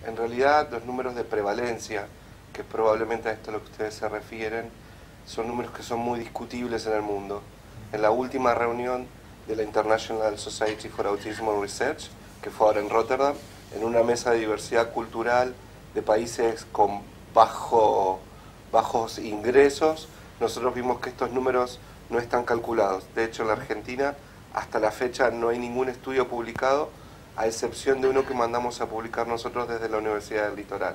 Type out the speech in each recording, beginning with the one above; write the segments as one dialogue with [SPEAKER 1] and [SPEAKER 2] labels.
[SPEAKER 1] En realidad los números de prevalencia, que probablemente a esto a lo que ustedes se refieren, son números que son muy discutibles en el mundo. En la última reunión de la International Society for Autism Research, que fue ahora en Rotterdam, en una mesa de diversidad cultural de países con bajos ingresos, nosotros vimos que estos números no están calculados. De hecho, en la Argentina, hasta la fecha, no hay ningún estudio publicado, a excepción de uno que mandamos a publicar nosotros desde la Universidad del Litoral.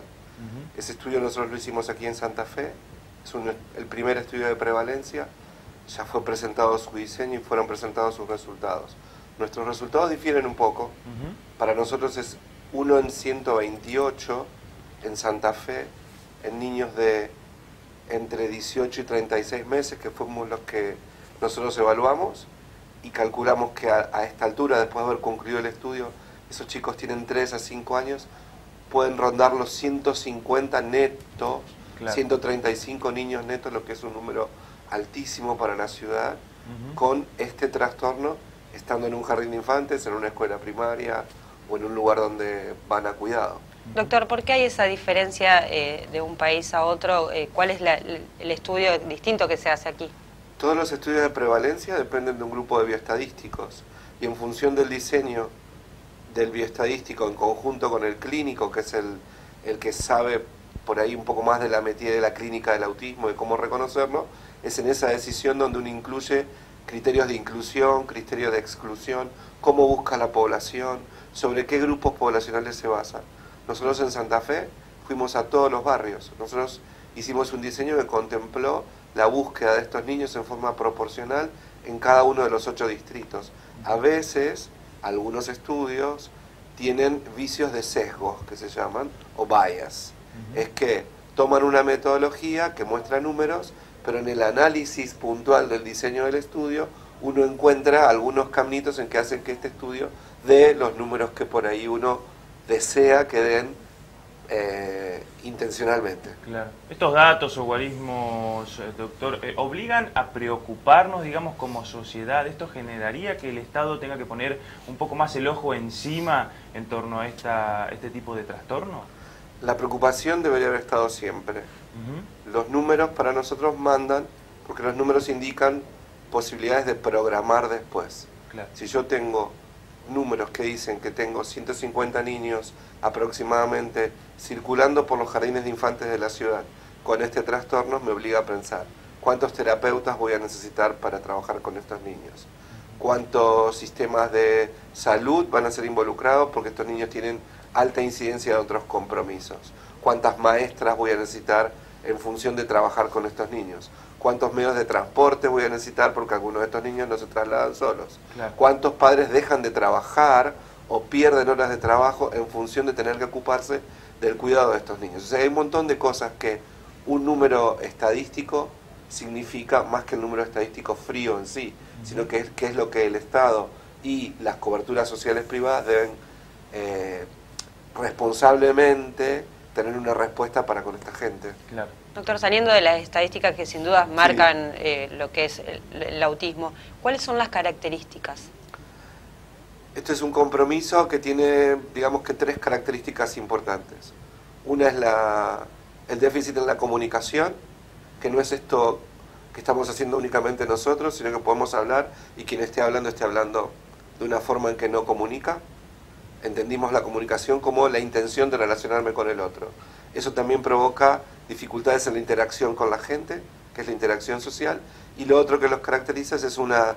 [SPEAKER 1] Ese estudio nosotros lo hicimos aquí en Santa Fe, es el primer estudio de prevalencia, ya fue presentado su diseño y fueron presentados sus resultados. Nuestros resultados difieren un poco, para nosotros es 1 en 128 en Santa Fe, en niños de entre 18 y 36 meses, que fuimos los que nosotros evaluamos, y calculamos que a esta altura, después de haber concluido el estudio, esos chicos tienen 3 a 5 años, pueden rondar los 150 netos, claro. 135 niños netos, lo que es un número altísimo para la ciudad, con este trastorno, estando en un jardín de infantes, en una escuela primaria o en un lugar donde van a cuidado.
[SPEAKER 2] Doctor, ¿por qué hay esa diferencia de un país a otro? ¿Cuál es el estudio distinto que se hace aquí?
[SPEAKER 1] Todos los estudios de prevalencia dependen de un grupo de bioestadísticos y en función del diseño del bioestadístico en conjunto con el clínico, que es el que sabe por ahí un poco más de la metida de la clínica del autismo y cómo reconocerlo, es en esa decisión donde uno incluye criterios de inclusión, criterios de exclusión, cómo busca la población, sobre qué grupos poblacionales se basan. Nosotros en Santa Fe fuimos a todos los barrios, nosotros hicimos un diseño que contempló la búsqueda de estos niños en forma proporcional en cada uno de los 8 distritos. A veces, algunos estudios tienen vicios de sesgos, que se llaman, o bias. Es que toman una metodología que muestra números, pero en el análisis puntual del diseño del estudio, uno encuentra algunos caminitos en que hacen que este estudio dé los números que por ahí uno desea que den intencionalmente.
[SPEAKER 3] Claro. Estos datos o algoritmos, doctor, obligan a preocuparnos, digamos, como sociedad. ¿Esto generaría que el Estado tenga que poner un poco más el ojo encima en torno a este tipo de trastorno?
[SPEAKER 1] La preocupación debería haber estado siempre. Los números para nosotros mandan, porque los números indican posibilidades de programar después. Claro. Si yo tengo números que dicen que tengo 150 niños aproximadamente circulando por los jardines de infantes de la ciudad con este trastorno, me obliga a pensar cuántos terapeutas voy a necesitar para trabajar con estos niños, cuántos sistemas de salud van a ser involucrados porque estos niños tienen alta incidencia de otros compromisos, cuántas maestras voy a necesitar en función de trabajar con estos niños, cuántos medios de transporte voy a necesitar porque algunos de estos niños no se trasladan solos, claro. Cuántos padres dejan de trabajar o pierden horas de trabajo en función de tener que ocuparse del cuidado de estos niños. O sea, hay un montón de cosas que un número estadístico significa más que el número estadístico frío en sí, sino que es lo que el Estado y las coberturas sociales privadas deben responsablemente tener una respuesta para con esta gente.
[SPEAKER 3] Claro.
[SPEAKER 2] Doctor, saliendo de las estadísticas que sin duda marcan lo que es el autismo, ¿cuáles son las características?
[SPEAKER 1] Esto es un compromiso que tiene, digamos que 3 características importantes. Una es el déficit en la comunicación, que no es esto que estamos haciendo únicamente nosotros, sino que podemos hablar y quien esté hablando de una forma en que no comunica. Entendimos la comunicación como la intención de relacionarme con el otro. Eso también provoca dificultades en la interacción con la gente, que es la interacción social, y lo otro que los caracteriza es una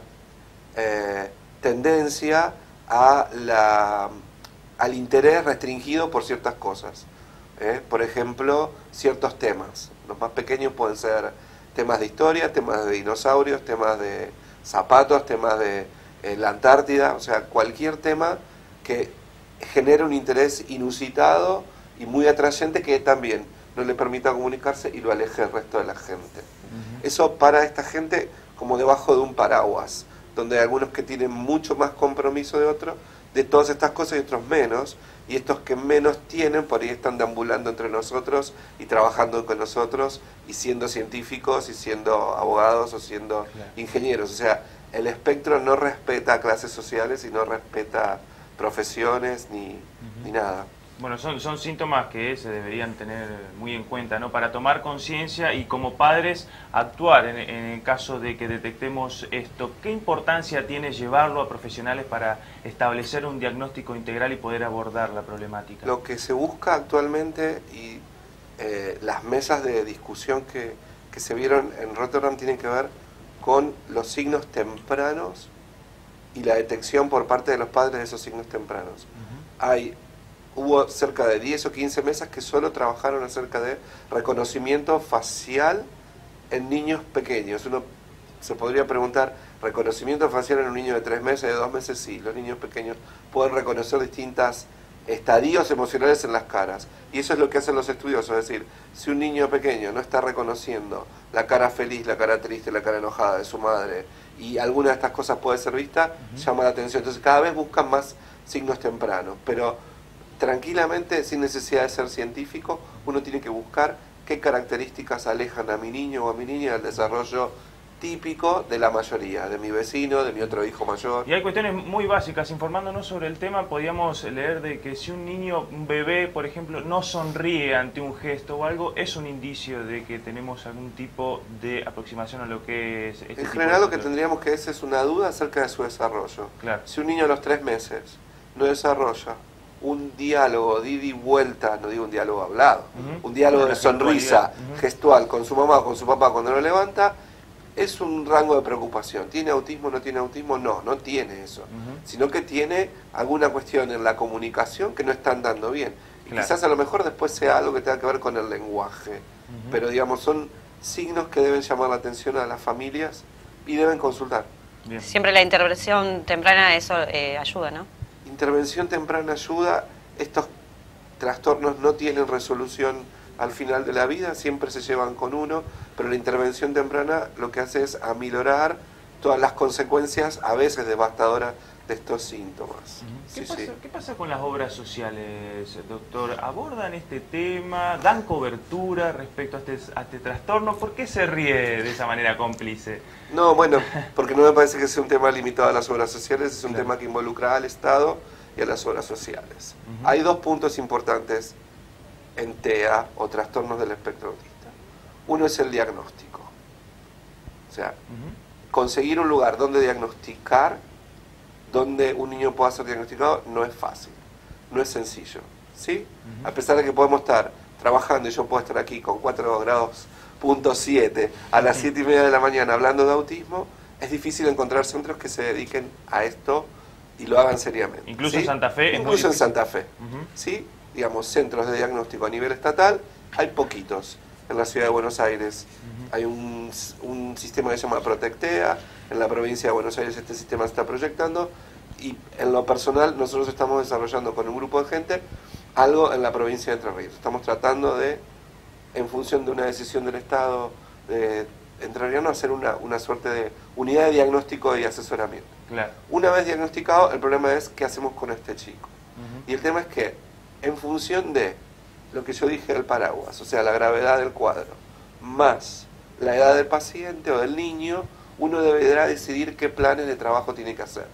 [SPEAKER 1] tendencia al interés restringido por ciertas cosas. Por ejemplo, ciertos temas. Los más pequeños pueden ser temas de historia, temas de dinosaurios, temas de zapatos, temas de la Antártida, o sea, cualquier tema que genera un interés inusitado y muy atrayente que también no le permita comunicarse y lo aleje del resto de la gente. Eso para esta gente como debajo de un paraguas, donde hay algunos que tienen mucho más compromiso de todas estas cosas y otros menos, y estos que menos tienen por ahí están deambulando entre nosotros y trabajando con nosotros y siendo científicos y siendo abogados o siendo ingenieros. O sea, el espectro no respeta clases sociales y no respeta profesiones ni nada.
[SPEAKER 3] Bueno, son síntomas que se deberían tener muy en cuenta, ¿no? Para tomar conciencia y como padres actuar en el caso de que detectemos esto. ¿Qué importancia tiene llevarlo a profesionales para establecer un diagnóstico integral y poder abordar la problemática?
[SPEAKER 1] Lo que se busca actualmente y las mesas de discusión que se vieron en Rotterdam tienen que ver con los signos tempranos y la detección por parte de los padres de esos signos tempranos. Hubo cerca de 10 o 15 mesas que solo trabajaron acerca de reconocimiento facial en niños pequeños. Uno se podría preguntar, ¿reconocimiento facial en un niño de 3 meses, de 2 meses? Sí, los niños pequeños pueden reconocer distintos estadios emocionales en las caras. Y eso es lo que hacen los estudiosos, es decir, si un niño pequeño no está reconociendo la cara feliz, la cara triste, la cara enojada de su madre, y alguna de estas cosas puede ser vista, llama la atención. Entonces cada vez buscan más signos tempranos, pero tranquilamente, sin necesidad de ser científico, uno tiene que buscar qué características alejan a mi niño o a mi niña del desarrollo típico de la mayoría, de mi vecino, de mi otro hijo mayor.
[SPEAKER 3] Y hay cuestiones muy básicas. Informándonos sobre el tema, podíamos leer de que si un niño, un bebé, por ejemplo, no sonríe ante un gesto o algo, es un indicio de que tenemos algún tipo de aproximación a lo que es este
[SPEAKER 1] En general lo que tendríamos que hacer es una duda acerca de su desarrollo.
[SPEAKER 3] Claro.
[SPEAKER 1] Si un niño a los 3 meses no desarrolla un diálogo de ida y vuelta, no digo un diálogo hablado, un diálogo de sonrisa gestual con su mamá o con su papá cuando lo levanta, es un rango de preocupación. ¿Tiene autismo, no tiene autismo? No, no tiene eso, sino que tiene alguna cuestión en la comunicación que no están dando bien. Y quizás a lo mejor después sea algo que tenga que ver con el lenguaje, pero digamos, son signos que deben llamar la atención a las familias y deben consultar.
[SPEAKER 3] Bien.
[SPEAKER 2] Siempre la intervención temprana, eso ayuda, ¿no?
[SPEAKER 1] Intervención temprana ayuda. Estos trastornos no tienen resolución al final de la vida, siempre se llevan con uno, pero la intervención temprana lo que hace es aminorar todas las consecuencias, a veces devastadoras, de estos síntomas.
[SPEAKER 3] ¿Qué pasa con las obras sociales, doctor? ¿Abordan este tema? ¿Dan cobertura respecto a este trastorno? ¿Por qué se ríe de esa manera cómplice?
[SPEAKER 1] No, bueno, porque no me parece que sea un tema limitado a las obras sociales, es un tema que involucra al Estado y a las obras sociales. Hay 2 puntos importantes en TEA o trastornos del espectro autista. Uno es el diagnóstico. O sea, conseguir un lugar donde diagnosticar, donde un niño pueda ser diagnosticado, no es fácil, no es sencillo, ¿sí? A pesar de que podemos estar trabajando y yo puedo estar aquí con 4 grados punto 7 a las 7:30 de la mañana hablando de autismo, es difícil encontrar centros que se dediquen a esto y lo hagan seriamente.
[SPEAKER 3] Incluso
[SPEAKER 1] ¿sí?
[SPEAKER 3] en Santa Fe.
[SPEAKER 1] Incluso en Santa Fe, ¿sí? Digamos, centros de diagnóstico a nivel estatal, hay poquitos. En la ciudad de Buenos Aires hay un sistema que se llama Protectea, en la provincia de Buenos Aires este sistema se está proyectando, y en lo personal nosotros estamos desarrollando con un grupo de gente algo en la provincia de Entre Ríos. Estamos tratando de, en función de una decisión del Estado de entrerriano, hacer una suerte de unidad de diagnóstico y asesoramiento.
[SPEAKER 3] Claro.
[SPEAKER 1] Una vez diagnosticado, el problema es qué hacemos con este chico. Y el tema es que, en función de lo que yo dije del paraguas, o sea, la gravedad del cuadro, más la edad del paciente o del niño, uno deberá decidir qué planes de trabajo tiene que hacer.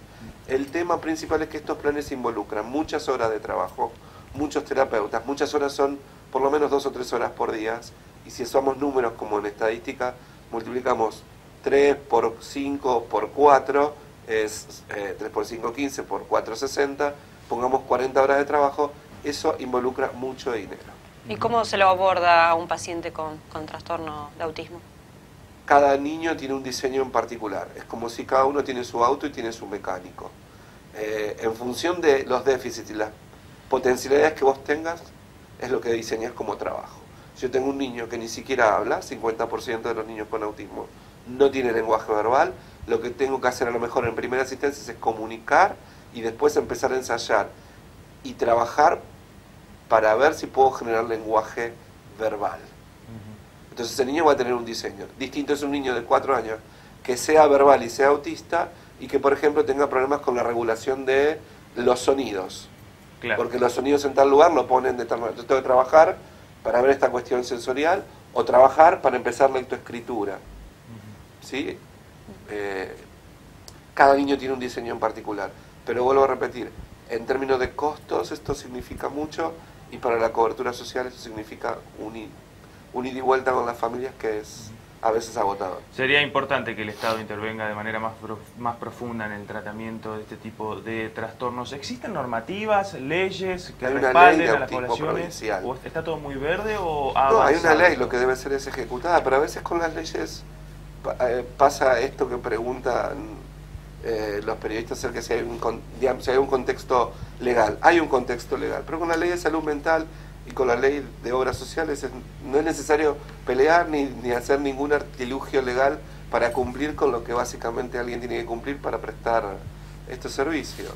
[SPEAKER 1] El tema principal es que estos planes involucran muchas horas de trabajo, muchos terapeutas, muchas horas son por lo menos 2 o 3 horas por día, y si somos números como en estadística, multiplicamos 3 por 5 por 4, es 3 por 5, 15, por 4, 60, pongamos 40 horas de trabajo, eso involucra mucho dinero.
[SPEAKER 2] ¿Y cómo se lo aborda a un paciente con trastorno de autismo?
[SPEAKER 1] Cada niño tiene un diseño en particular, es como si cada uno tiene su auto y tiene su mecánico. En función de los déficits y las potencialidades que vos tengas, es lo que diseñas como trabajo. Si yo tengo un niño que ni siquiera habla, 50% de los niños con autismo no tiene lenguaje verbal, lo que tengo que hacer a lo mejor en primera asistencia es comunicar y después empezar a ensayar y trabajar para ver si puedo generar lenguaje verbal. Entonces el niño va a tener un diseño. Distinto es un niño de 4 años que sea verbal y sea autista y que, por ejemplo, tenga problemas con la regulación de los sonidos.
[SPEAKER 3] Claro.
[SPEAKER 1] Porque los sonidos en tal lugar lo ponen de tal manera. Yo tengo que trabajar para ver esta cuestión sensorial o trabajar para empezar lectoescritura. ¿Sí? Cada niño tiene un diseño en particular. Pero vuelvo a repetir, en términos de costos esto significa mucho Y para la cobertura social eso significa un ida y vuelta con las familias que es a veces agotador.
[SPEAKER 3] Sería importante que el Estado intervenga de manera más profunda en el tratamiento de este tipo de trastornos. ¿Existen normativas, leyes que respalden a las poblaciones?
[SPEAKER 1] Provincial.
[SPEAKER 3] ¿O está todo muy verde o
[SPEAKER 1] no, hay una ley, lo que debe ser es ejecutada, pero a veces con las leyes pasa esto que preguntan los periodistas acerca de si hay un contexto legal. Hay un contexto legal, pero con la ley de salud mental y con la ley de obras sociales no es necesario pelear ni hacer ningún artilugio legal para cumplir con lo que básicamente alguien tiene que cumplir para prestar estos servicios.